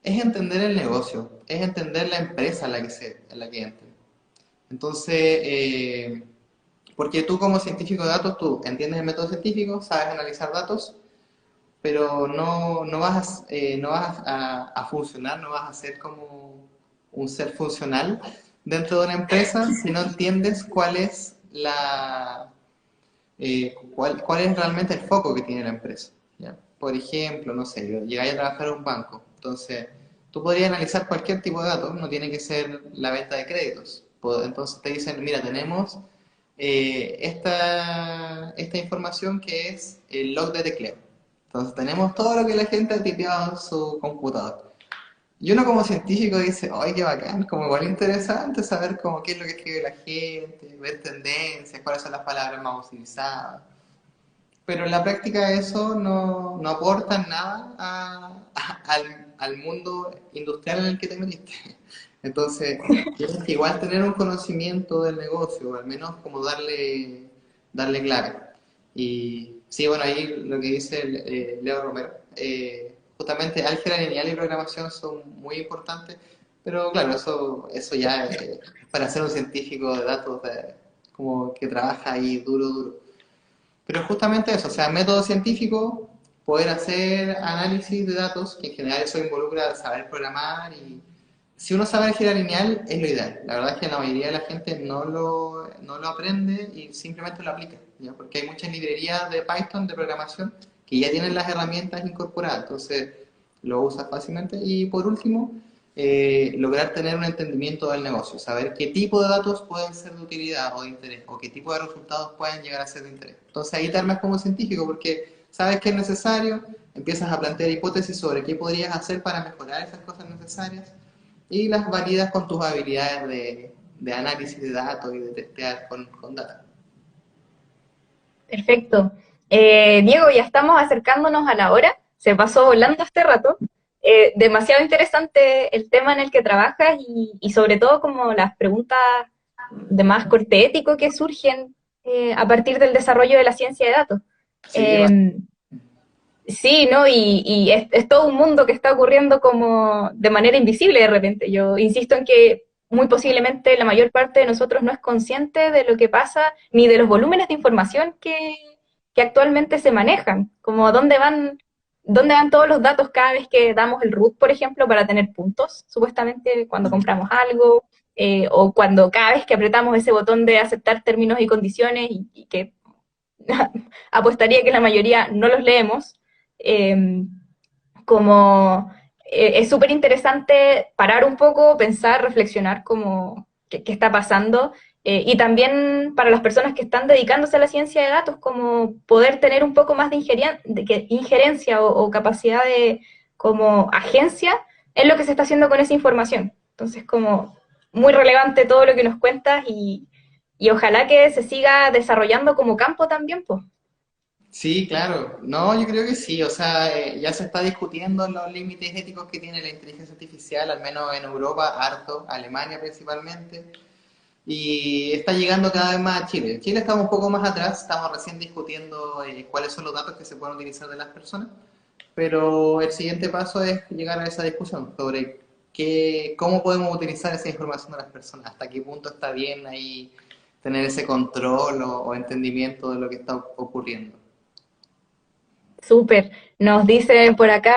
Speaker 2: entender el negocio, es entender la empresa en la que entren. Entonces, porque tú como científico de datos, tú entiendes el método científico, sabes analizar datos, pero no vas a funcionar, no vas a ser como un ser funcional dentro de una empresa si no entiendes cuál es realmente el foco que tiene la empresa. ¿Ya? Por ejemplo, no sé, yo llegáis a trabajar en un banco, entonces tú podrías analizar cualquier tipo de datos, no tiene que ser la venta de créditos. Entonces te dicen, mira, tenemos esta información que es el log de tecleo. Entonces tenemos todo lo que la gente ha tipeado en su computador. Y uno como científico dice, ¡ay, qué bacán! Como igual interesante saber cómo, qué es lo que escribe la gente, ver tendencias, cuáles son las palabras más utilizadas. Pero en la práctica eso no aporta nada al mundo industrial en el que te metiste. Entonces, tienes que igual tener un conocimiento del negocio, o al menos como darle clave. Y sí, bueno, ahí lo que dice Leo Romero, justamente álgebra lineal y programación son muy importantes, pero claro, eso ya es para ser un científico de datos como que trabaja ahí duro, duro. Pero justamente eso, o sea, método científico, poder hacer análisis de datos, que en general eso involucra saber programar y si uno sabe álgebra lineal es lo ideal. La verdad es que la mayoría de la gente no lo aprende y simplemente lo aplica, ¿ya? Porque hay muchas librerías de Python, de programación, que ya tienen las herramientas incorporadas, entonces lo usas fácilmente. Y por último, lograr tener un entendimiento del negocio, saber qué tipo de datos pueden ser de utilidad o de interés, o qué tipo de resultados pueden llegar a ser de interés. Entonces ahí te armas como científico porque sabes que es necesario, empiezas a plantear hipótesis sobre qué podrías hacer para mejorar esas cosas necesarias y las validas con tus habilidades de análisis de datos y de testear con data.
Speaker 1: Perfecto. Diego, ya estamos acercándonos a la hora, se pasó volando este rato. Demasiado interesante el tema en el que trabajas y sobre todo como las preguntas de más corte ético que surgen a partir del desarrollo de la ciencia de datos.
Speaker 2: Sí,
Speaker 1: Eh, sí, ¿no? Y es todo un mundo que está ocurriendo como de manera invisible de repente. Yo insisto en que muy posiblemente la mayor parte de nosotros no es consciente de lo que pasa ni de los volúmenes de información que actualmente se manejan, como dónde van todos los datos cada vez que damos el root, por ejemplo, para tener puntos, supuestamente cuando compramos algo, o cuando cada vez que apretamos ese botón de aceptar términos y condiciones y que apostaría que la mayoría no los leemos, eh, como es súper interesante parar un poco, pensar, reflexionar como qué está pasando, y también para las personas que están dedicándose a la ciencia de datos, como poder tener un poco más de, injerencia o capacidad de como agencia en lo que se está haciendo con esa información. Entonces, como muy relevante todo lo que nos cuentas y ojalá que se siga desarrollando como campo también, pues.
Speaker 2: Sí, claro. No, yo creo que sí. O sea, ya se está discutiendo los límites éticos que tiene la inteligencia artificial, al menos en Europa, harto, Alemania principalmente. Y está llegando cada vez más a Chile. En Chile estamos un poco más atrás, estamos recién discutiendo cuáles son los datos que se pueden utilizar de las personas, pero el siguiente paso es llegar a esa discusión sobre cómo podemos utilizar esa información de las personas, hasta qué punto está bien ahí tener ese control o entendimiento de lo que está ocurriendo.
Speaker 1: Súper. Nos dicen por acá,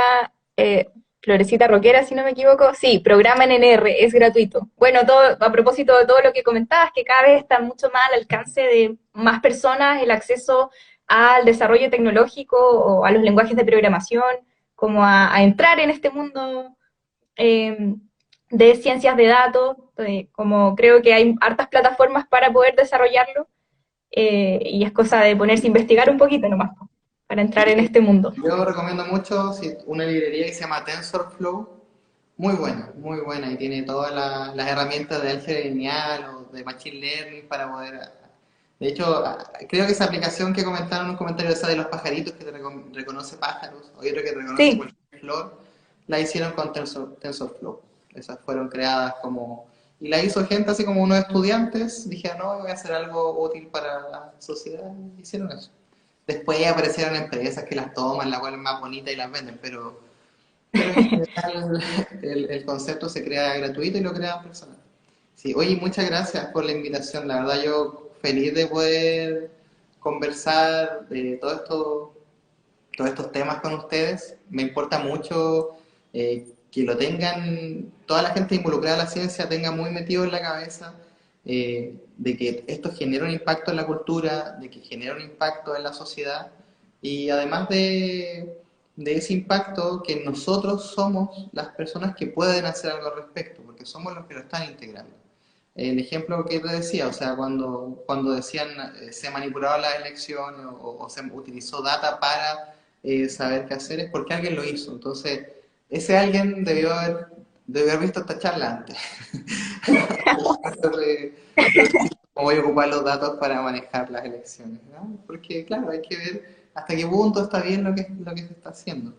Speaker 1: Florecita Roquera, si no me equivoco, sí, programa en NR, es gratuito. Bueno, todo, a propósito de todo lo que comentabas, que cada vez está mucho más al alcance de más personas el acceso al desarrollo tecnológico o a los lenguajes de programación, como a entrar en este mundo eh, de ciencias de datos, como creo que hay hartas plataformas para poder desarrollarlo, y es cosa de ponerse a investigar un poquito nomás para entrar en
Speaker 2: Sí,
Speaker 1: este mundo.
Speaker 2: yo recomiendo mucho una librería que se llama TensorFlow, muy buena, y tiene todas las herramientas de álgebra lineal o de machine learning para poder... De hecho, creo que esa aplicación que comentaron en un comentario, esa de los pajaritos que te reconoce pájaros, o otro que reconoce
Speaker 1: Sí,
Speaker 2: cualquier flor, la hicieron con TensorFlow. Esas fueron creadas como... Y la hizo gente así como unos estudiantes, dijeron, no, voy a hacer algo útil para la sociedad, y hicieron eso. Después aparecieron empresas que las toman, la vuelven más bonita y las venden, pero en general el concepto se crea gratuito y lo crean personas. Sí, oye, muchas gracias por la invitación. La verdad yo feliz de poder conversar de todos estos temas con ustedes. Me importa mucho que lo tengan, toda la gente involucrada en la ciencia tenga muy metido en la cabeza de que esto genera un impacto en la cultura, de que genera un impacto en la sociedad y además de ese impacto que nosotros somos las personas que pueden hacer algo al respecto, porque somos los que lo están integrando. El ejemplo que te decía, o sea, cuando decían se manipularon las elecciones o se utilizó data para saber qué hacer, es porque alguien lo hizo. Entonces, ese alguien debió haber visto esta charla antes. De cómo voy a ocupar los datos para manejar las elecciones, ¿no? Porque, claro, hay que ver hasta qué punto está bien lo que se está haciendo.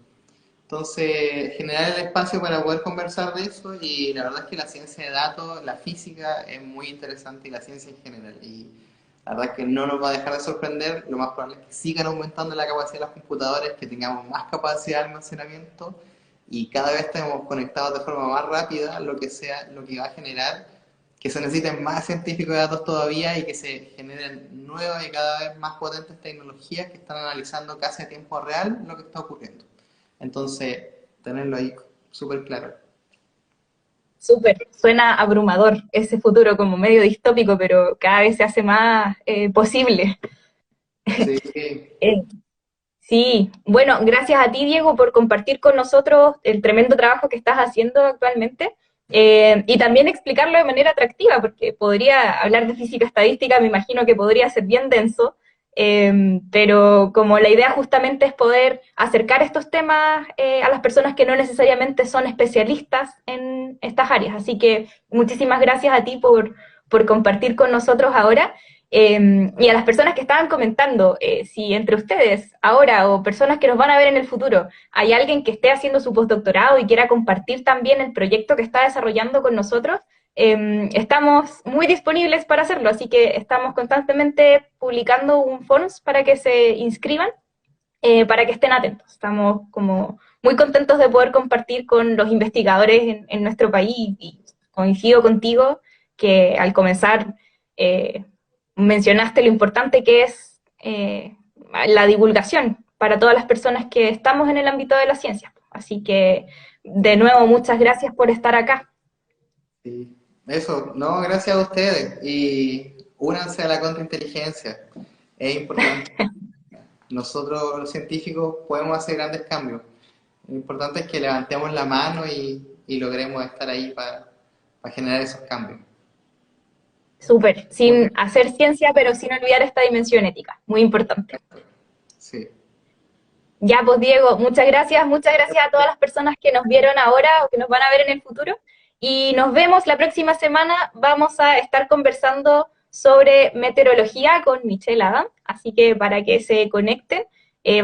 Speaker 2: Entonces, generar el espacio para poder conversar de eso y la verdad es que la ciencia de datos, la física es muy interesante y la ciencia en general. Y la verdad es que no nos va a dejar de sorprender, lo más probable es que sigan aumentando la capacidad de los computadores, que tengamos más capacidad de almacenamiento y cada vez estemos conectados de forma más rápida, lo que sea, lo que va a generar que se necesiten más científicos de datos todavía y que se generen nuevas y cada vez más potentes tecnologías que están analizando casi a tiempo real lo que está ocurriendo. Entonces, tenerlo ahí súper claro.
Speaker 1: súper. Suena abrumador ese futuro como medio distópico, pero cada vez se hace más posible.
Speaker 2: Sí,
Speaker 1: Eh, sí, bueno, gracias a ti, Diego, por compartir con nosotros el tremendo trabajo que estás haciendo actualmente. Y también explicarlo de manera atractiva, porque podría hablar de física estadística, me imagino que podría ser bien denso, pero como la idea justamente es poder acercar estos temas a las personas que no necesariamente son especialistas en estas áreas. Así que muchísimas gracias a ti por compartir con nosotros ahora. Y a las personas que estaban comentando, si entre ustedes ahora o personas que nos van a ver en el futuro, hay alguien que esté haciendo su postdoctorado y quiera compartir también el proyecto que está desarrollando con nosotros, estamos muy disponibles para hacerlo, así que estamos constantemente publicando un forms para que se inscriban, para que estén atentos. Estamos como muy contentos de poder compartir con los investigadores en nuestro país y coincido contigo que al comenzar mencionaste lo importante que es la divulgación para todas las personas que estamos en el ámbito de la ciencia. Así que, de nuevo, muchas gracias por estar acá.
Speaker 2: sí. Eso, no, gracias a ustedes. Y únanse a la contrainteligencia. Es importante. Nosotros, los científicos, podemos hacer grandes cambios. Lo importante es que levantemos la mano y logremos estar ahí para generar esos cambios.
Speaker 1: Súper,
Speaker 2: Muy
Speaker 1: sin
Speaker 2: bien.
Speaker 1: hacer ciencia, pero sin olvidar esta dimensión ética, muy importante.
Speaker 2: Sí.
Speaker 1: Ya, pues Diego, muchas gracias a todas las personas que nos vieron ahora o que nos van a ver en el futuro. Y nos vemos la próxima semana. Vamos a estar conversando sobre meteorología con Michelle Adam, así que para que se conecten.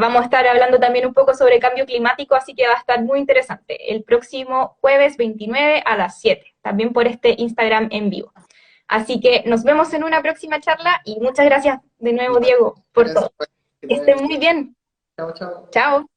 Speaker 1: Vamos a estar hablando también un poco sobre cambio climático, así que va a estar muy interesante. El próximo jueves 29 a las 7, también por este Instagram en vivo. Así que nos vemos en una próxima charla y muchas gracias de nuevo, Diego, por
Speaker 2: Gracias,
Speaker 1: todo.
Speaker 2: que
Speaker 1: Que
Speaker 2: te vaya
Speaker 1: estén
Speaker 2: muy
Speaker 1: muy
Speaker 2: bien.
Speaker 1: bien.
Speaker 2: Chao, chao.
Speaker 1: Chao.